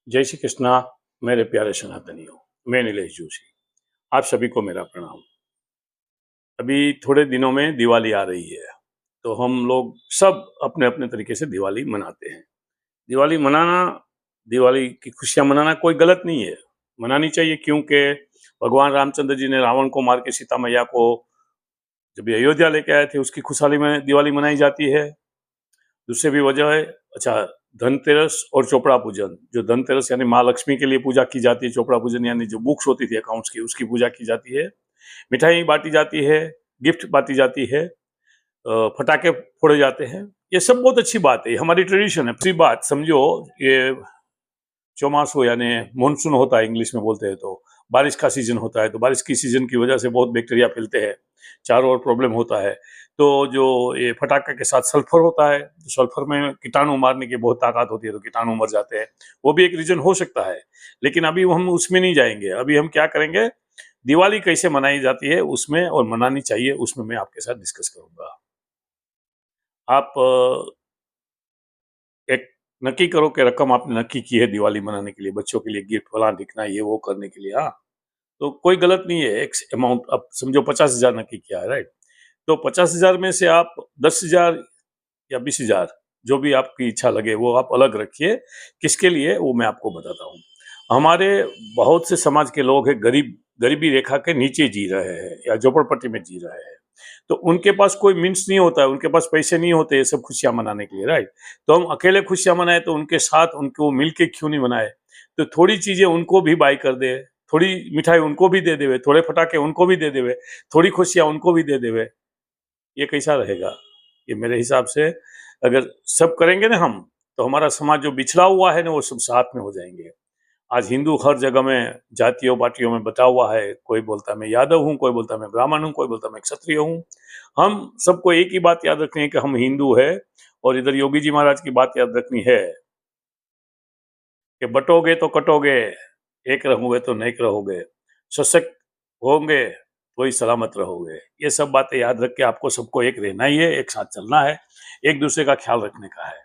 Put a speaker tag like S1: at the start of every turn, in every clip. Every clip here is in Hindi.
S1: जय श्री कृष्णा। मेरे प्यारे सनातनियों, मैं नीलेश जोशी। आप सभी को मेरा प्रणाम। अभी थोड़े दिनों में दिवाली आ रही है, तो हम लोग सब अपने अपने तरीके से दिवाली मनाते हैं। दिवाली मनाना, दिवाली की खुशियां मनाना कोई गलत नहीं है, मनानी चाहिए, क्योंकि भगवान रामचंद्र जी ने रावण को मार के सीता मैया को जब ये अयोध्या लेके आए थे, उसकी खुशहाली में दिवाली मनाई जाती है। दूसरी भी वजह है, अच्छा, धनतेरस और चोपड़ा पूजन। जो धनतेरस यानी माँ लक्ष्मी के लिए पूजा की जाती है, चोपड़ा पूजन यानी जो बुक्स होती थी अकाउंट्स की, उसकी पूजा की जाती है। मिठाई बांटी जाती है, गिफ्ट बांटी जाती है, फटाके फोड़े जाते हैं। ये सब बहुत अच्छी बात है, हमारी ट्रेडिशन है। दूसरी बात समझो, ये चौमासो यानी मानसून होता है, इंग्लिश में बोलते हैं, तो बारिश का सीजन होता है। तो बारिश की सीजन की वजह से बहुत बैक्टीरिया फैलते हैं, चारों ओर प्रॉब्लम होता है। तो जो ये फटाके के साथ सल्फर होता है, सल्फर में कीटाणु मारने की बहुत ताकत होती है, तो कीटाणु मर जाते हैं। वो भी एक रीजन हो सकता है, लेकिन अभी हम उसमें नहीं जाएंगे। अभी हम क्या करेंगे, दिवाली कैसे मनाई जाती है उसमें, और मनानी चाहिए उसमें, मैं आपके साथ डिस्कस करूंगा। आप एक नक्की करो कि रकम आपने नक्की की है दिवाली मनाने के लिए, बच्चों के लिए गिफ्ट फला दिखना, ये वो करने के लिए। हाँ, तो कोई गलत नहीं है। एक अमाउंट, अब समझो 50,000 नक्की किया है, राइट? तो 50,000 में से आप 10,000 या 20,000, जो भी आपकी इच्छा लगे, वो आप अलग रखिए। किसके लिए, वो मैं आपको बताता हूँ। हमारे बहुत से समाज के लोग हैं, गरीबी रेखा के नीचे जी रहे हैं या झोपड़पट्टी में जी रहे हैं। तो उनके पास कोई मीन्स नहीं होता है, उनके पास पैसे नहीं होते ये सब खुशियां मनाने के लिए, राइट? तो हम अकेले खुशियां मनाए तो उनके साथ उनको मिलके क्यों नहीं मनाए? तो थोड़ी चीजें उनको भी बाई कर दे, थोड़ी मिठाई उनको भी दे देवे, थोड़े फटाके उनको भी दे देवे, थोड़ी खुशियां उनको भी दे देवे। ये कैसा रहेगा? ये मेरे हिसाब से अगर सब करेंगे ना हम, तो हमारा समाज जो बिछड़ा हुआ है ना, वो सब साथ में हो जाएंगे। आज हिंदू हर जगह में जातियों पार्टियों में बटा हुआ है। कोई बोलता है मैं यादव हूँ, कोई बोलता है मैं ब्राह्मण हूँ, कोई बोलता है मैं क्षत्रिय हूँ। हम सबको एक ही बात याद रखनी है कि हम हिंदू है। और इधर योगी जी महाराज की बात याद रखनी है कि बटोगे तो कटोगे, एक रहोगे तो नेक रहोगे, सशक्त होंगे तो ही सलामत रहोगे। ये सब बातें याद रख के आपको सबको एक रहना ही है, एक साथ चलना है, एक दूसरे का ख्याल रखने का है।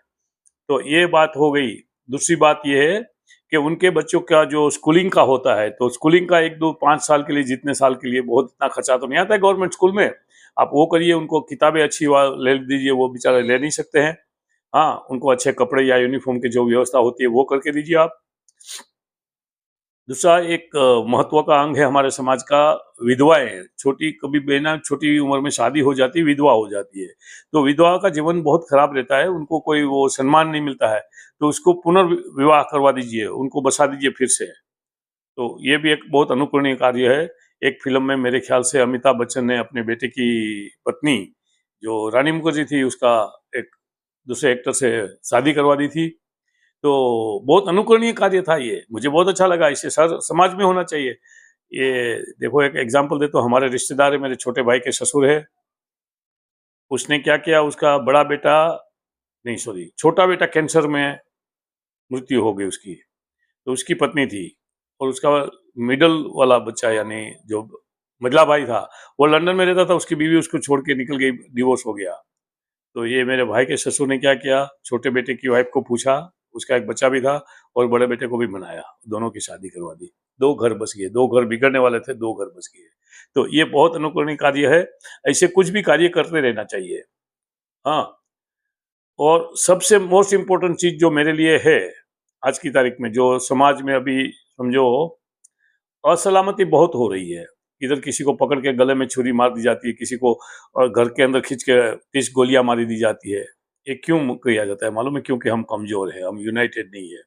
S1: तो ये बात हो गई। दूसरी बात ये है कि उनके बच्चों का जो स्कूलिंग का होता है, तो स्कूलिंग का 1 2 5 साल के लिए, जितने साल के लिए, बहुत इतना खर्चा तो नहीं आता है गवर्नमेंट स्कूल में। आप वो करिए, उनको किताबें अच्छी ले दीजिए, वो बेचारे ले नहीं सकते हैं। हाँ, उनको अच्छे कपड़े या यूनिफॉर्म की जो व्यवस्था होती है वो करके दीजिए आप। दूसरा एक महत्व का अंग है हमारे समाज का, विधवाएं। छोटी कभी बेना छोटी उम्र में शादी हो जाती है, विधवा हो जाती है, तो विधवा का जीवन बहुत खराब रहता है, उनको कोई वो सम्मान नहीं मिलता है। तो उसको पुनर्विवाह करवा दीजिए, उनको बसा दीजिए फिर से। तो ये भी एक बहुत अनुकरणीय कार्य है। एक फिल्म में मेरे ख्याल से अमिताभ बच्चन ने अपने बेटे की पत्नी, जो रानी मुखर्जी थी, उसका एक दूसरे एक्टर से शादी करवा दी थी। तो बहुत अनुकरणीय कार्य था ये, मुझे बहुत अच्छा लगा। इसे सर समाज में होना चाहिए। ये देखो, एक एग्जांपल देता हूँ। हमारे रिश्तेदार है, मेरे छोटे भाई के ससुर है। उसने क्या किया, उसका बड़ा बेटा, नहीं सॉरी, छोटा बेटा कैंसर में मृत्यु हो गई उसकी। तो उसकी पत्नी थी, और उसका मिडल वाला बच्चा यानी जो मझला भाई था, वो लंदन में रहता था। उसकी बीवी उसको छोड़ के निकल गई, डिवोर्स हो गया। तो ये मेरे भाई के ससुर ने क्या किया, छोटे बेटे की वाइफ को पूछा, उसका एक बच्चा भी था, और बड़े बेटे को भी मनाया, दोनों की शादी करवा दी। 2 घर बस गए, 2 घर बिगड़ने वाले थे, 2 घर बस गए। तो ये बहुत अनुकरणीय कार्य है। ऐसे कुछ भी कार्य करते रहना चाहिए। हाँ, और सबसे मोस्ट इम्पोर्टेंट चीज जो मेरे लिए है आज की तारीख में, जो समाज में अभी समझो असलामती बहुत हो रही है। इधर किसी को पकड़ के गले में छुरी मार दी जाती है, किसी को और घर के अंदर खींच के 30 गोलियां मारी दी जाती है। ये क्यों किया जाता है मालूम है? क्योंकि हम कमजोर है, हम यूनाइटेड नहीं है।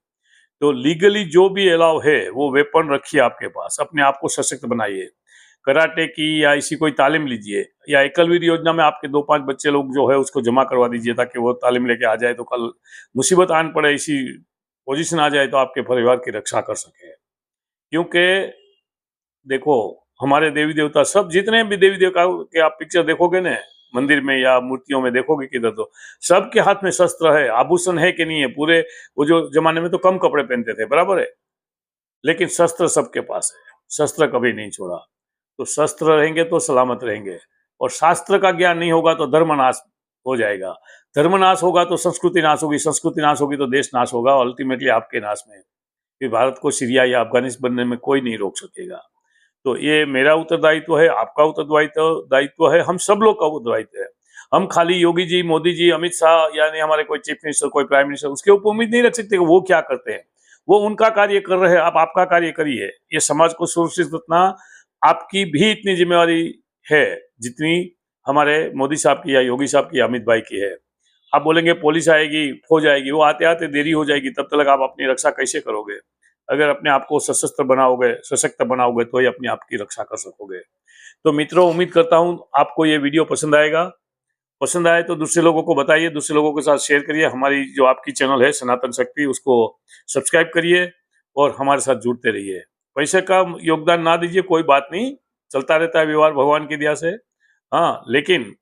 S1: तो लीगली जो भी अलाउ है, वो वेपन रखिए आपके पास, अपने आप को सशक्त बनाइए। कराटे की या ऐसी कोई तालीम लीजिए, या एकलवीर योजना में आपके 2 5 बच्चे लोग जो है उसको जमा करवा दीजिए, ताकि वो तालीम लेके आ जाए, तो कल मुसीबत आन पड़े, ऐसी पोजीशन आ जाए, तो आपके परिवार की रक्षा कर सके। क्योंकि देखो, हमारे देवी देवता सब, जितने भी देवी देवता के आप पिक्चर देखोगे ना, मंदिर में या मूर्तियों में देखोगे किधर, तो सबके हाथ में शस्त्र है। आभूषण है कि नहीं है? पूरे वो जो जमाने में तो कम कपड़े पहनते थे, बराबर है, लेकिन शस्त्र सबके पास है। शस्त्र कभी नहीं छोड़ा। तो शस्त्र रहेंगे तो सलामत रहेंगे। और शास्त्र का ज्ञान नहीं होगा तो धर्म नाश हो जाएगा। धर्म नाश होगा तो संस्कृति नाश होगी, संस्कृति नाश होगी तो देश नाश होगा, अल्टीमेटली आपके नाश में। कि भारत को सीरिया या अफगानिस्तान बनने में कोई नहीं रोक सकेगा। तो ये मेरा उत्तरदायित्व है, आपका दायित्व है, हम सब लोग का उत्तरदायित्व है। हम खाली योगी जी, मोदी जी, अमित शाह यानी हमारे कोई चीफ मिनिस्टर, कोई प्राइम मिनिस्टर, उसके ऊपर उम्मीद नहीं रख सकते कि वो क्या करते हैं। वो उनका कार्य कर रहे हैं, आप आपका कार्य करिए। ये समाज को सुरक्षित रखना आपकी भी इतनी जिम्मेवारी है जितनी हमारे मोदी साहब की या योगी साहब की या अमित भाई की है। आप बोलेंगे पुलिस आएगी, फौज आएगी, वो आते आते देरी हो जाएगी, तब तक आप अपनी रक्षा कैसे करोगे? अगर अपने आप को सशस्त्र बनाओगे, सशक्त बनाओगे, तो ही अपने आप की रक्षा कर सकोगे। तो मित्रों, उम्मीद करता हूं आपको ये वीडियो पसंद आएगा। पसंद आए तो दूसरे लोगों को बताइए, दूसरे लोगों के साथ शेयर करिए। हमारी जो आपकी चैनल है सनातन शक्ति, उसको सब्सक्राइब करिए और हमारे साथ जुड़ते रहिए। पैसे का योगदान ना दीजिए, कोई बात नहीं, चलता रहता है व्यवहार भगवान की दया से। हाँ, लेकिन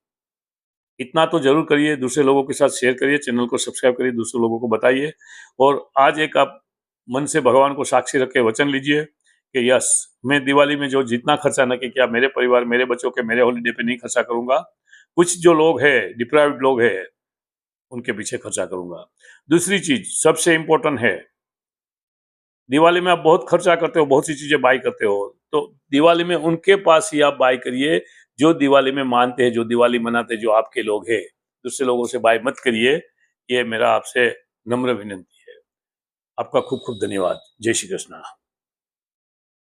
S1: इतना तो जरूर करिए, दूसरे लोगों के साथ शेयर करिए, चैनल को सब्सक्राइब करिए, दूसरे लोगों को बताइए। और आज एक आप मन से भगवान को साक्षी रख के वचन लीजिए कि यस, मैं दिवाली में जो जितना खर्चा न किया, मेरे परिवार, मेरे बच्चों के, मेरे हॉलीडे पे नहीं खर्चा करूंगा। कुछ जो लोग हैं, डिप्राइव्ड लोग हैं, उनके पीछे खर्चा करूंगा। दूसरी चीज सबसे इंपॉर्टेंट है, दिवाली में आप बहुत खर्चा करते हो, बहुत सी चीजें बाय करते हो, तो दिवाली में उनके पास ही आप बाय करिए जो दिवाली में मानते हैं, जो दिवाली मनाते हैं, जो आपके लोग हैं। दूसरे लोगों से बाय मत करिए। ये मेरा आपसे नम्र विनंती है। आपका खूब खूब धन्यवाद। जय श्री कृष्णा।